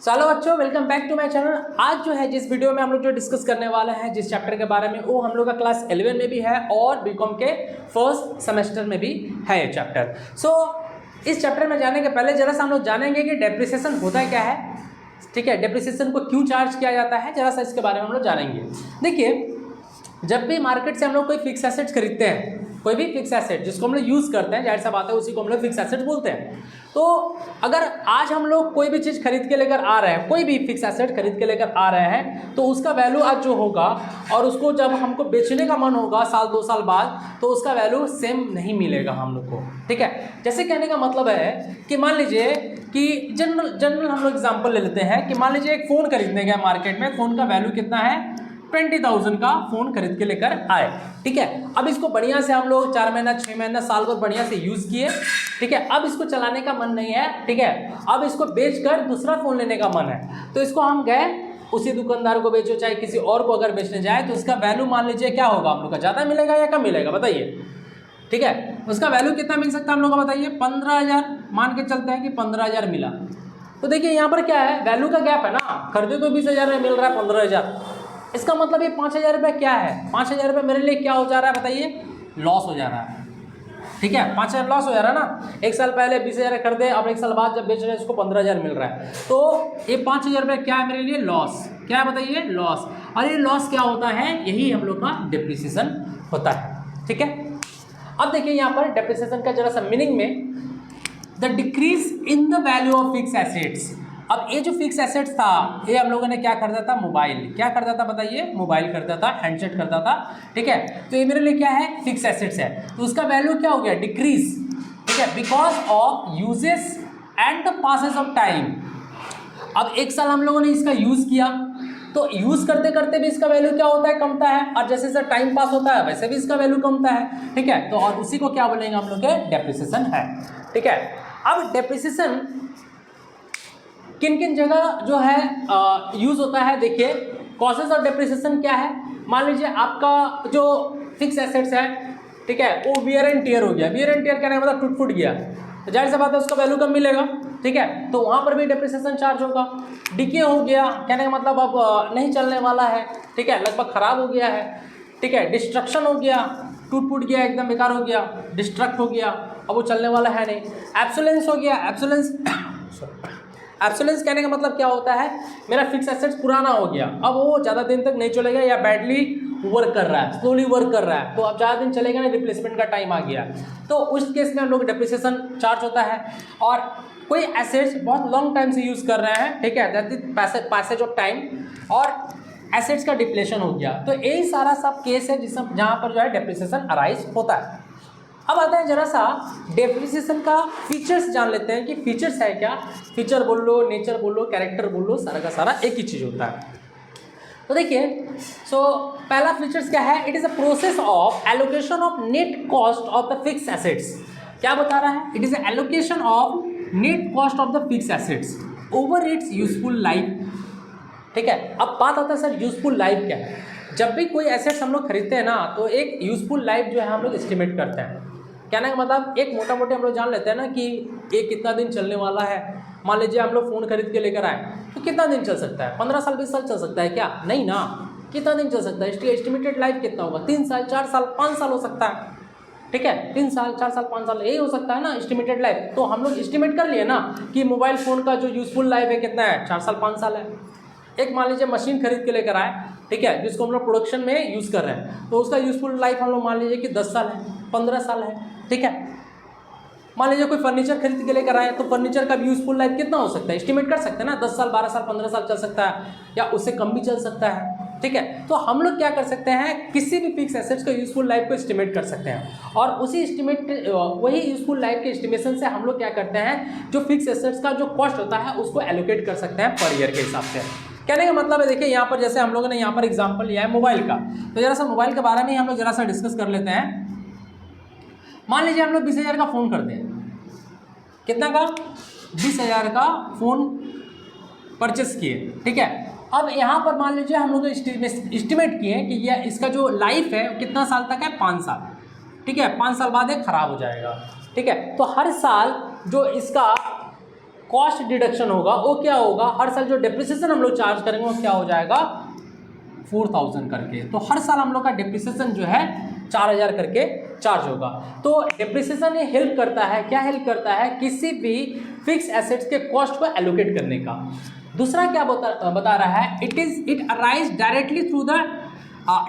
चलो बच्चों, welcome back to my channel. आज जो है जिस वीडियो में हम लोग जो डिस्कस करने वाले हैं जिस चैप्टर के बारे में, वो हम लोग का क्लास 11 में भी है और बीकॉम के फर्स्ट सेमेस्टर में भी है ये चैप्टर। इस चैप्टर में जाने के पहले जरा सा हम लोग जानेंगे कि डेप्रिसिएशन होता क्या है, ठीक है, डेप्रिसिएशन को क्यों चार्ज किया जाता है, जरा सा इसके बारे में हम लोग जानेंगे। देखिए, जब भी मार्केट से हम लोग कोई फिक्स एसेट्स खरीदते हैं, कोई भी फिक्स एसेट जिसको हम लोग यूज़ करते हैं, जाहिर सा बात है उसी को हम लोग फिक्स एसेट बोलते हैं। तो अगर आज हम लोग कोई भी चीज़ खरीद के लेकर आ रहे हैं, कोई भी फिक्स एसेट खरीद के लेकर आ रहे हैं, तो उसका वैल्यू आज जो होगा और उसको जब हमको बेचने का मन होगा साल 2 साल बाद, तो उसका वैल्यू सेम नहीं मिलेगा हम लोग को, ठीक है। जैसे कहने का मतलब है कि मान लीजिए कि जनरल हम लोग एग्जाम्पल ले लेते हैं कि मान लीजिए एक फ़ोन खरीदने गए मार्केट में, फ़ोन का वैल्यू कितना है, 20,000 का फ़ोन खरीद के लेकर आए, ठीक है। अब इसको बढ़िया से हम लोग 4 महीना 6 महीना साल भर बढ़िया से यूज़ किए, ठीक है। अब इसको चलाने का मन नहीं है, ठीक है। अब इसको बेचकर दूसरा फ़ोन लेने का मन है, तो इसको हम गए उसी दुकानदार को बेचो, चाहे किसी और को अगर बेचने जाए, तो उसका वैल्यू मान लीजिए क्या होगा हम लोग का, ज़्यादा मिलेगा या कम मिलेगा बताइए, ठीक है। उसका वैल्यू कितना मिल सकता है हम लोग का बताइए, 15,000 मान के चलते हैं कि 15,000 मिला। तो देखिए यहाँ पर क्या है, वैल्यू का गैप है ना, खरीदे तो 20,000 में मिल रहा है 15,000, इसका मतलब ये 5,000 रुपये क्या है, 5,000 रुपये मेरे लिए क्या हो जा रहा है बताइए, लॉस हो जा रहा है, ठीक है। 5,000 लॉस हो जा रहा है ना। एक साल पहले 20,000 खरीदे, अब एक साल बाद जब बेच रहे हैं इसको 15,000 मिल रहा है, तो ये 5,000 रुपये क्या है मेरे लिए, लॉस। क्या है बताइए, लॉस। और ये लॉस क्या होता है, यही हम लोग का डेप्रिसिएशन होता है, ठीक है। अब देखिए यहाँ पर डेप्रिसिएशन का जरा सा मीनिंग में, the decrease in the value of fix assets. अब ये जो फिक्स एसेट्स था, ये हम लोगों ने क्या करता था, मोबाइल। क्या करता था बताइए, मोबाइल करता था, हैंडसेट करता था, ठीक है। तो ये मेरे लिए क्या है, फिक्स एसेट्स है, तो उसका वैल्यू क्या हो गया, डिक्रीज, ठीक है, because of uses and the passes of time. अब एक साल हम लोगों ने इसका यूज़ किया, तो यूज़ करते करते भी इसका वैल्यू क्या होता है, कमता है, और जैसे जैसे टाइम पास होता है वैसे भी इसका वैल्यू कमता है, ठीक है। तो और उसी को क्या बोलेंगे हम लोग के, डेप्रिसिएशन है, ठीक है। अब डेप्रिसिएशन किन किन जगह जो है यूज़ होता है, देखिए कॉजेज ऑफ डेप्रिसिएशन क्या है। मान लीजिए आपका जो फिक्स एसेट्स है, ठीक है, वो वियर एंड टियर हो गया। वियर एंड टियर कहने का मतलब टूट फूट गया, तो जाहिर सी बात है उसका वैल्यू कम मिलेगा, ठीक है। तो वहाँ पर भी डेप्रिसिएशन चार्ज होगा। डिके हो गया, कहने का मतलब अब नहीं चलने वाला है, ठीक है, लगभग ख़राब हो गया है, ठीक है। डिस्ट्रक्शन हो गया, टूट फूट गया, एकदम बेकार हो गया, डिस्ट्रक्ट हो गया, अब वो चलने वाला है नहीं। एब्सोलेंस हो गया, एब्सोलेंस कहने का मतलब क्या होता है, मेरा फिक्स एसेट्स पुराना हो गया, अब वो ज़्यादा दिन तक नहीं चलेगा या बैडली वर्क कर रहा है, स्लोली वर्क कर रहा है, तो अब ज़्यादा दिन चलेगा नहीं, रिप्लेसमेंट का टाइम आ गया, तो उस केस में हम लोग डेप्रिसिएशन चार्ज होता है। और कोई एसेट्स बहुत लॉन्ग टाइम से यूज़ कर रहे हैं, ठीक है, that is passage of time, और एसेट्स का डिप्लेशन हो गया, तो यही सारा सब केस है जिसमें जहाँ पर जो है डेप्रिसिएशन अराइज होता है। अब आता है जरा सा डेप्रिसिएशन का फीचर्स जान लेते हैं कि फीचर्स है क्या। फीचर बोल लो, नेचर बोल लो, कैरेक्टर बोल लो, सारा का सारा एक ही चीज़ होता है। तो देखिए, पहला फीचर्स क्या है, it is a process of allocation of net cost of the fix assets. क्या बता रहा है, it is a allocation of net cost of the fix assets over it's useful life, ठीक है। अब बात आता है सर यूजफुल लाइफ क्या है। जब भी कोई एसेट्स हम लोग खरीदते हैं ना, तो एक यूजफुल लाइफ जो है हम लोग एस्टिमेट करते हैं। कहने का मतलब एक मोटा मोटी हम लोग जान लेते हैं ना कि ये कितना दिन चलने वाला है। मान लीजिए हम लोग फ़ोन खरीद के लेकर आए, तो कितना दिन चल सकता है, 15 साल 20 साल चल सकता है क्या, नहीं ना, कितना दिन चल सकता है, इसकी एस्टिमेटेड लाइफ कितना होगा, 3 साल 4 साल 5 साल हो सकता है, ठीक है। 3 साल 4 साल 5 साल यही हो सकता है ना एस्टिमेटेड लाइफ। तो हम लोग एस्टिमेट कर लिए ना कि मोबाइल फ़ोन का जो यूजफुल लाइफ है कितना है, 4 साल 5 साल है। एक मान लीजिए मशीन खरीद के लेकर आए, ठीक है, जिसको हम लोग प्रोडक्शन में यूज़ कर रहे हैं, तो उसका यूजफुल लाइफ हम लोग मान लीजिए कि 10 साल है, 15 साल है, ठीक है। मान लीजिए कोई फर्नीचर खरीद के लेकर आए, तो फर्नीचर का भी यूजफुल लाइफ कितना हो सकता है, एस्टिमेट कर सकते हैं ना, 10 साल 12 साल 15 साल चल सकता है, या उससे कम भी चल सकता है, ठीक है। तो हम लोग क्या कर सकते हैं, किसी भी फिक्स एसेट्स का यूजफुल लाइफ को एस्टिमेट कर सकते हैं, और उसी वही यूजफुल लाइफ के एस्टिमेशन से हम लोग क्या करते हैं, जो फिक्स एसेट्स का जो कॉस्ट होता है उसको एलोकेट कर सकते हैं पर ईयर के हिसाब से। कहने का मतलब है, देखिए यहाँ पर जैसे हम लोगों ने यहाँ पर एग्जांपल लिया है मोबाइल का, तो जरा सा मोबाइल के बारे में हम लोग जरा सा डिस्कस कर लेते हैं। मान लीजिए हम लोग 20,000 का फ़ोन करते हैं, कितना का, 20,000 का फ़ोन परचेस किए, ठीक है। अब यहाँ पर मान लीजिए हम लोग एस्टिमेट किए कि यह इसका जो लाइफ है कितना साल तक है, 5 साल, ठीक है। 5 साल बाद ये ख़राब हो जाएगा, ठीक है। तो हर साल जो इसका कॉस्ट डिडक्शन होगा वो क्या होगा, हर साल जो डेप्रिसिएशन हम लोग चार्ज करेंगे वो क्या हो जाएगा 4000 करके। तो हर साल हम लोग का डेप्रिसिएशन जो है 4000 करके चार्ज होगा। तो डेप्रिसिएशन ये हेल्प करता है, क्या हेल्प करता है, किसी भी फिक्स एसेट्स के कॉस्ट को एलोकेट करने का। दूसरा क्या बता रहा है, it arise directly through the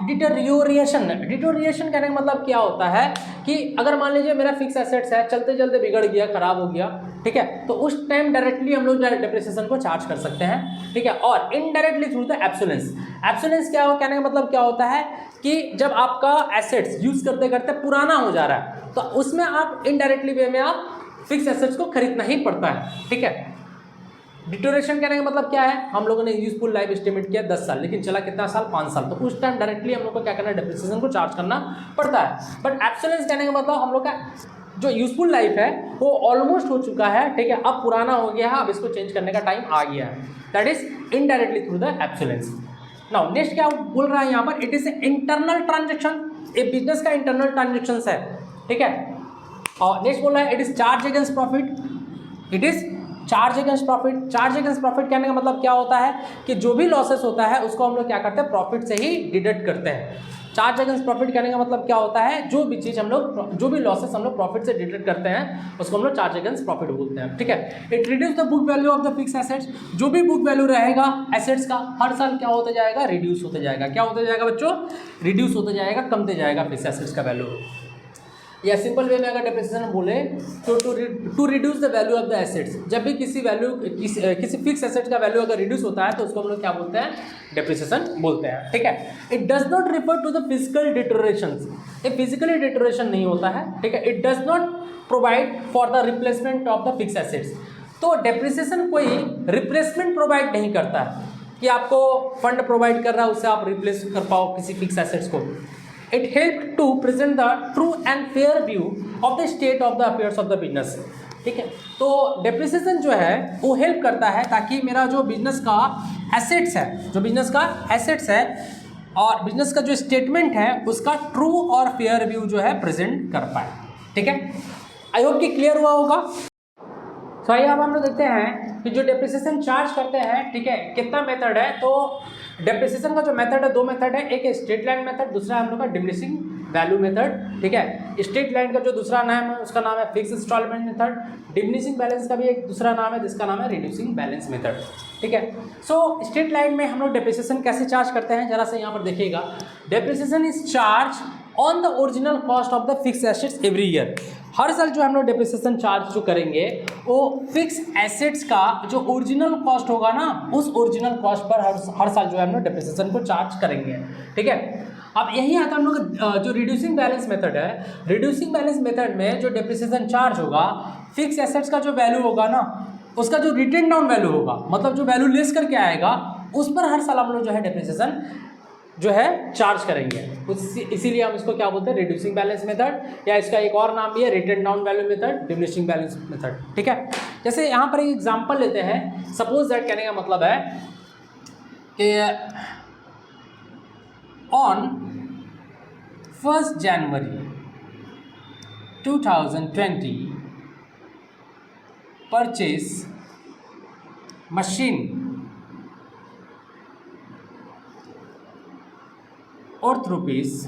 deterioration. Deterioration कहने का मतलब क्या होता है कि अगर मान लीजिए मेरा फिक्स एसेट्स है, चलते चलते बिगड़ गया, खराब हो गया, ठीक है, तो उस टाइम डायरेक्टली हम लोग डेप्रिसिएशन को चार्ज कर सकते हैं, ठीक है। और इनडायरेक्टली थ्रू द एब्सोलेंस। एब्सोलेंस क्या हो, कहने का मतलब क्या होता है कि जब आपका एसेट्स यूज करते करते पुराना हो जा रहा है तो उसमें आप इनडायरेक्टली वे में आप फिक्स एसेट्स को खरीदना ही पड़ता है, ठीक है। डिटोरेशन कहने का मतलब क्या है, हम लोगों ने यूजफुल लाइफ एस्टिमेट किया 10 साल, लेकिन चला कितना साल, 5 साल, तो उस टाइम डायरेक्टली हम लोग को क्या करना है, डेप्रिसिएशन को चार्ज करना पड़ता है। बट एब्सोलेंस कहने का मतलब हम लोग का जो यूजफुल लाइफ है वो ऑलमोस्ट हो चुका है, ठीक है, अब पुराना हो गया है, अब इसको चेंज करने का टाइम आ गया है, that is indirectly through the obsolescence. Now next क्या बोल रहा है यहाँ पर, इट इज इंटरनल ट्रांजेक्शन, एक बिजनेस का इंटरनल ट्रांजेक्शन है, ठीक है। और नेक्स्ट बोल रहा है it is charge against profit, it is charge against profit. Charge against profit कहने का मतलब क्या होता है कि जो भी लॉसेस होता है उसको हम लोग क्या करते हैं, प्रॉफिट से ही डिडक्ट करते हैं। चार्ज अगेंस्ट प्रॉफिट कहने का मतलब क्या होता है, जो भी चीज़ हम लोग, जो भी लॉसेस हम लोग प्रॉफिट से डिडक्ट करते हैं उसको हम लोग चार्ज अगेंस्ट प्रॉफिट बोलते हैं, ठीक है। It reduce the book value of the fix assets. जो भी बुक वैल्यू रहेगा एसेट्स का हर साल क्या होता जाएगा, रिड्यूस होता जाएगा। क्या होता जाएगा बच्चों, रिड्यूस होता जाएगा, कमते जाएगा फिक्स एसेट्स का वैल्यू। या सिंपल वे में अगर डेप्रिसिएशन बोले तो to reduce the value of the assets. जब भी किसी वैल्यू किसी फिक्स एसेट का वैल्यू अगर रिड्यूस होता है तो उसको हम लोग क्या बोलते हैं, डेप्रिसिएशन बोलते हैं, ठीक है। It does not refer to the physical deterioration. ये फिजिकली डिटोरेशन नहीं होता है, ठीक है। It does not provide for the replacement of the fix assets. तो डेप्रिसिएशन कोई रिप्लेसमेंट प्रोवाइड नहीं करता है कि आपको फंड प्रोवाइड कर रहा है उससे आप रिप्लेस कर पाओ किसी फिक्स एसेट्स को। It helped to present the true and fair view of the state of the affairs of the business, ठीक है। तो डेप्रिसिएशन जो है वो हेल्प करता है ताकि मेरा जो बिजनेस का एसेट्स है, जो बिजनेस का एसेट्स है और बिजनेस का जो स्टेटमेंट है उसका ट्रू और फेयर व्यू जो है प्रेजेंट कर पाए, ठीक है। आई होप कि क्लियर हुआ होगा। तो आइए अब हम लोग देखते हैं कि जो डेप्रिसिएशन चार्ज करते हैं, ठीक है, कितना मेथड है। तो डेप्रिसिएशन का जो मेथड है, दो मेथड है, एक है स्ट्रेट लाइन मेथड, दूसरा है हम लोग का डिमिनिशिंग वैल्यू मेथड, ठीक है। स्ट्रेट लाइन का जो दूसरा नाम है उसका नाम है fix installment method. Diminishing balance का भी एक दूसरा नाम है जिसका नाम है रिड्यूसिंग बैलेंस मेथड, ठीक है। सो स्ट्रेट लाइन में हम लोग डेप्रिसिएशन कैसे चार्ज करते हैं, जरा से यहाँ पर देखिएगा। Depreciation is charge on the original cost of the fix assets every year. हर साल जो हम लोग डेप्रिसिएशन चार्ज जो करेंगे वो फिक्स एसेट्स का जो ओरिजिनल कॉस्ट होगा ना, उस ओरिजिनल कॉस्ट पर हर साल जो है हम लोग डेप्रिसिएशन को चार्ज करेंगे, ठीक है। अब यही आता है हम लोग जो रिड्यूसिंग बैलेंस मेथड है। रिड्यूसिंग बैलेंस मेथड में जो डेप्रिसिएशन चार्ज होगा, फिक्स एसेट्स का जो वैल्यू होगा ना, उसका जो रिटन डाउन वैल्यू होगा, मतलब जो वैल्यू लेस करके आएगा, उस पर हर साल हम लोग जो है डेप्रिसिएशन जो है चार्ज करेंगे। इसीलिए हम इसको क्या बोलते हैं, रिड्यूसिंग बैलेंस मेथड, या इसका एक और नाम भी है written down value method, diminishing balance method, ठीक है। जैसे यहाँ पर एक एग्जांपल लेते हैं। सपोज दैट कहने का मतलब है कि on 1 January 2020 purchase machine earth rupees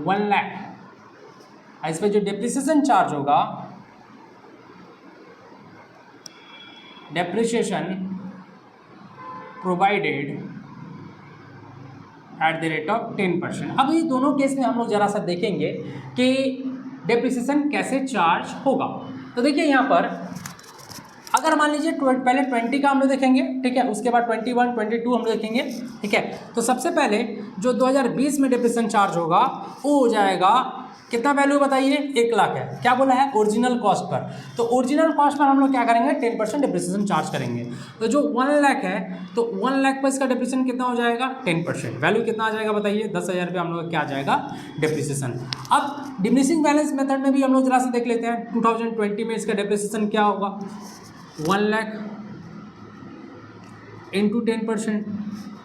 1 lakh. इस पर जो डेप्रिसिएशन चार्ज होगा, depreciation provided at the rate of 10%। अब ये दोनों केस में हम लोग जरा सा देखेंगे कि डेप्रिसिएशन कैसे चार्ज होगा। तो देखिए यहाँ पर अगर मान लीजिए पहले 20 का हम लोग देखेंगे, ठीक है, उसके बाद 21, 22 हम लोग देखेंगे, ठीक है। तो सबसे पहले जो 2020 में डेप्रिसिएशन चार्ज होगा वो हो जाएगा कितना वैल्यू बताइए, 1 लाख है। क्या बोला है, ओरिजिनल कॉस्ट पर। तो ओरिजिनल कॉस्ट पर हम लोग क्या करेंगे, 10% डेप्रिसिएशन चार्ज करेंगे। तो जो 1 लाख है तो 1 लाख पर इसका डेप्रिसिएशन कितना हो जाएगा, 10%। वैल्यू कितना आ जाएगा बताइए, 10,000 रुपये हम लोग क्या आ जाएगा डेप्रिसिएशन। अब डिमिनिशिंग बैलेंस मेथड में भी हम लोग जरा से देख लेते हैं। 2020 में इसका डेप्रिसिएशन क्या होगा, 1 लाख इंटू 10%,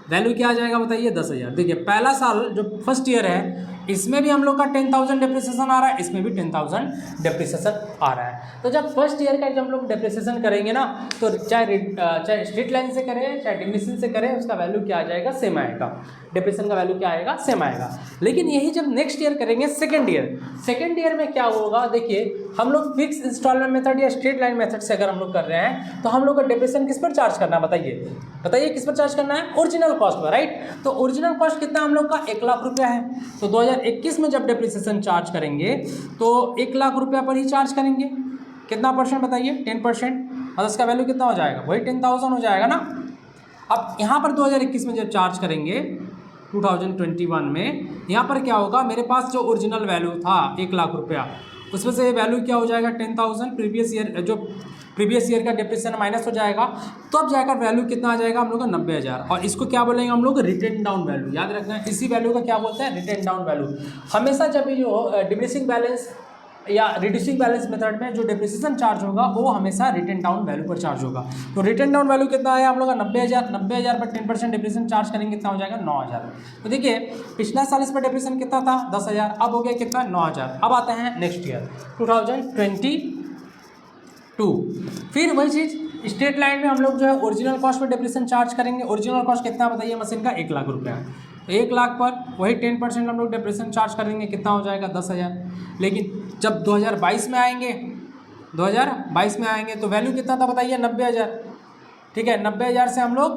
वैल्यू क्या आ जाएगा बताइए, 10,000। देखिए पहला साल जो फर्स्ट ईयर है इसमें भी हम लोग का 10,000 डेप्रिसिएशन आ रहा है, इसमें भी 10,000 डेप्रिसिएशन आ रहा है। तो जब फर्स्ट ईयर का जब हम लोग डेप्रिसिएशन करेंगे ना, तो चाहे स्ट्रेट लाइन से करें चाहे डिमिनिशिंग से करें, उसका वैल्यू क्या आ जाएगा, सेम आएगा। डेप्रिसिएशन का वैल्यू क्या आएगा, सेम आएगा। लेकिन यही जब नेक्स्ट ईयर करेंगे सेकेंड ईयर में क्या होगा, देखिए हम लोग फिक्स इंस्टॉलमेंट मेथड या स्ट्रेट लाइन मेथड से अगर हम लोग कर रहे हैं तो हम लोग का डेप्रिसिएशन किस पर चार्ज करना है, बताइए किस पर चार्ज करना है, ओरिजिनल कॉस्ट पर, राइट। तो ओरिजिनल कॉस्ट कितना हम लोग का 1 लाख रुपया है। तो 2021 में जब डेप्रिसिएशन चार्ज करेंगे तो 1 लाख रुपया पर ही चार्ज करेंगे। कितना परसेंट बताइए, 10%, और उसका वैल्यू कितना हो जाएगा, वही 10,000 हो जाएगा ना। अब यहाँ पर 2021 में जब चार्ज करेंगे 2021 में, यहाँ पर क्या होगा, मेरे पास जो ओरिजिनल वैल्यू था 1 लाख रुपया, उसमें से वैल्यू क्या हो जाएगा 10,000, प्रीवियस ईयर का डेप्रिसिएशन माइनस हो जाएगा, तो अब जाकर वैल्यू कितना आ जाएगा हम लोग का 90,000। और इसको क्या बोलेंगे हम लोग, रिटर्न डाउन वैल्यू। याद रखना है, इसी वैल्यू का क्या बोलते हैं, रिटर्न डाउन वैल्यू। हमेशा जब भी जो डिमिनिशिंग बैलेंस या रिड्यूसिंग बैलेंस मेथड में जो डेप्रिसिएशन चार्ज होगा वो हमेशा रिटर्न डाउन वैल्यू पर चार्ज होगा। तो रिटर्न डाउन वैल्यू कितना आया हम लोग का 90,000 पर 10% डेप्रिसिएशन चार्ज करेंगे, कितना हो जाएगा 9,000। तो देखिए पिछला साल इस पर डेप्रिसिएशन कितना था 10,000, अब हो गया कितना 9,000। अब आते हैं नेक्स्ट ईयर 2022, फिर वही चीज़ स्ट्रेट लाइन में हम लोग जो है original cost per depreciation charge करेंगे। ओरिजिनल कॉस्ट कितना बताइए मशीन का, 1 लाख रुपया। तो 1 लाख पर वही 10% हम लोग डेप्रिसिएशन चार्ज करेंगे, कितना हो जाएगा 10,000। लेकिन जब 2022 में आएंगे, 2022 में आएंगे तो वैल्यू कितना था बताइए 90,000। ठीक है, 90,000 से हम लोग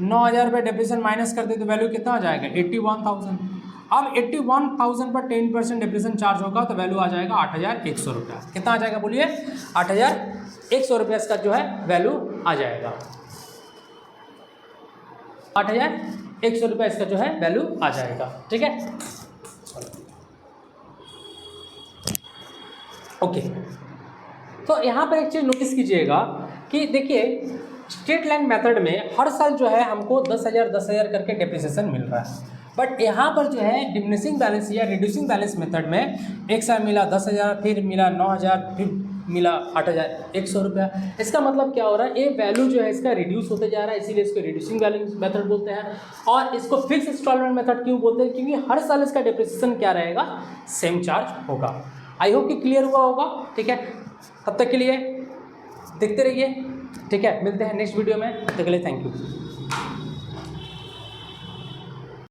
9,000 रुपये डेप्रिसिएशन माइनस कर दे तो वैल्यू कितना हो जाएगा 81,000। अब 81,000 पर 10% डेप्रिसिएशन चार्ज होगा तो वैल्यू आ जाएगा 8,100 रुपया। कितना आ जाएगा बोलिए, 8,100 रुपया इसका जो है वैल्यू आ जाएगा। 8,100 रुपया इसका जो है वैल्यू आ जाएगा। ठीक है, ओके। तो यहाँ पर एक चीज़ नोटिस कीजिएगा कि देखिए स्ट्रेट लाइन मेथड में हर साल जो है हमको 10,000 करके डेप्रिसिएशन मिल रहा है, बट यहाँ पर जो है डिमिनिशिंग बैलेंस या रिड्यूसिंग बैलेंस मेथड में एक साल मिला 10,000, फिर मिला 9,000, फिर मिला 8,100 रुपया। इसका मतलब क्या हो रहा है, ये वैल्यू जो है इसका रिड्यूस होते जा रहा है, इसीलिए इसको रिड्यूसिंग बैलेंस मेथड बोलते हैं। और इसको फिक्स इंस्टॉलमेंट मेथड क्यों बोलते हैं, क्योंकि हर साल इसका डेप्रिसिएशन क्या रहेगा, सेम चार्ज होगा। आई होप कि क्लियर हुआ होगा। ठीक है, तब तक के लिए देखते रहिए। ठीक है, मिलते हैं नेक्स्ट वीडियो में, तब तक के लिए थैंक यू।